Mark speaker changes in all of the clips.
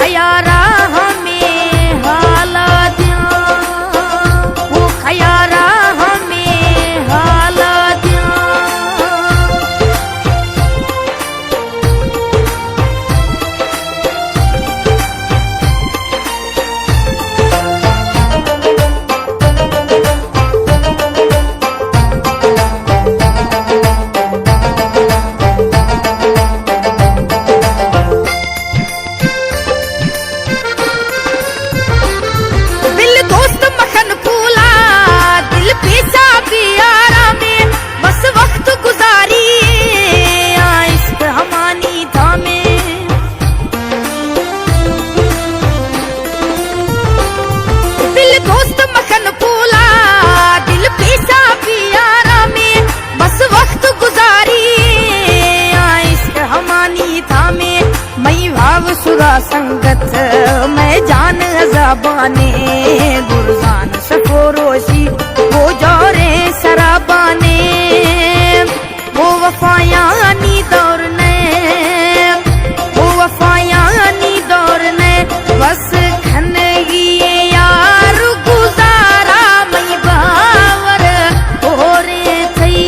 Speaker 1: खयारा हमें हालात वो खयारा हमें हालात सुरा संगत मैं जान अज़ाबाने गुरजान सफोरोशी वो जोरे शराबाने वो वफायानी दौर ने वो वफायानी दौर ने बस खनगी यार गुजारा मई बावर हो रे थई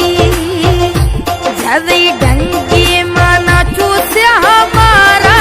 Speaker 1: जदी डंगी माना चूस्या हमारा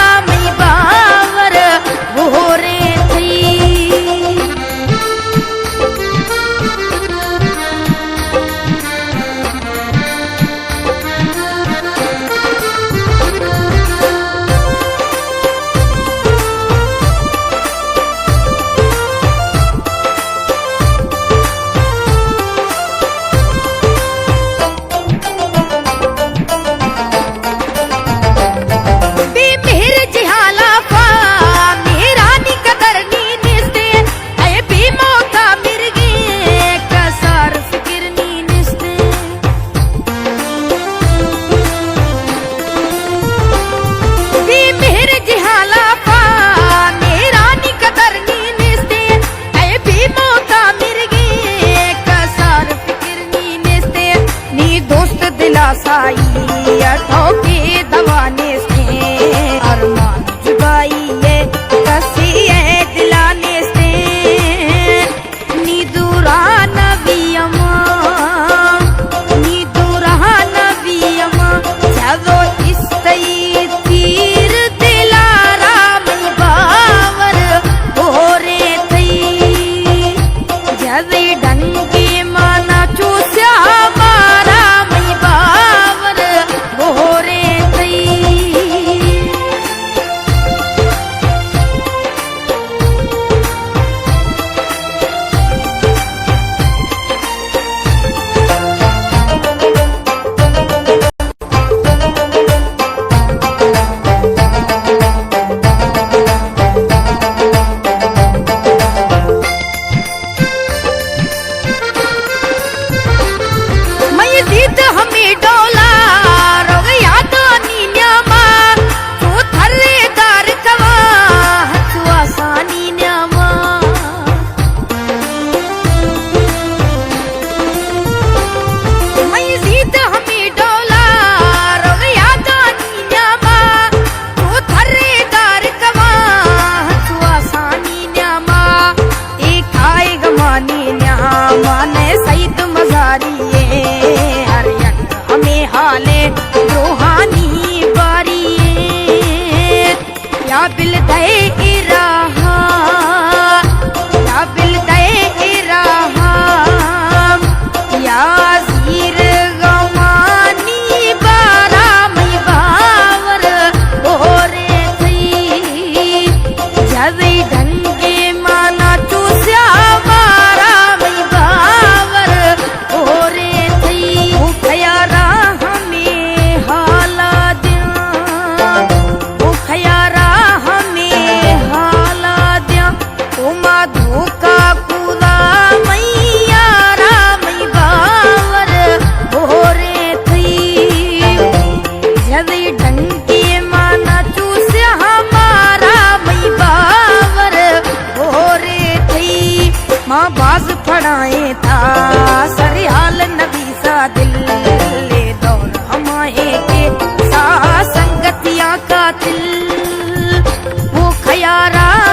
Speaker 1: साई अठों के दवाने से अरमान जुगाई है कसी है दिलाने से नीदुरा नबियमा चलो इस तई तीर दिलारा मन बावर हो रे थई जदी डंगे माना चूस्या हमारा मई बावर हो रे थई हमें डोला रोग याद न्यामा तू थर्रे दार कवा हथुआ सानी न्यामा मई जीत हमें डोला रोग याद न्यामा तू थर्रे दार कवा हथुआ सानी न्यामा एक आए गमानी न्यामा ने सईद मजारी हाले रूहानी बारी या बिल दे इराहा या बिल दे इराहा या जीर गवानी बारा मई बावर हो रे थई जदी ढंगे माना चूस्या हमारा मई बावर हो रे थई खयारा माँ बाज फड़ाए था सरियाल नबी सा दिल ले दौर हमाए के सा संगतिया का दिल वो खया यारा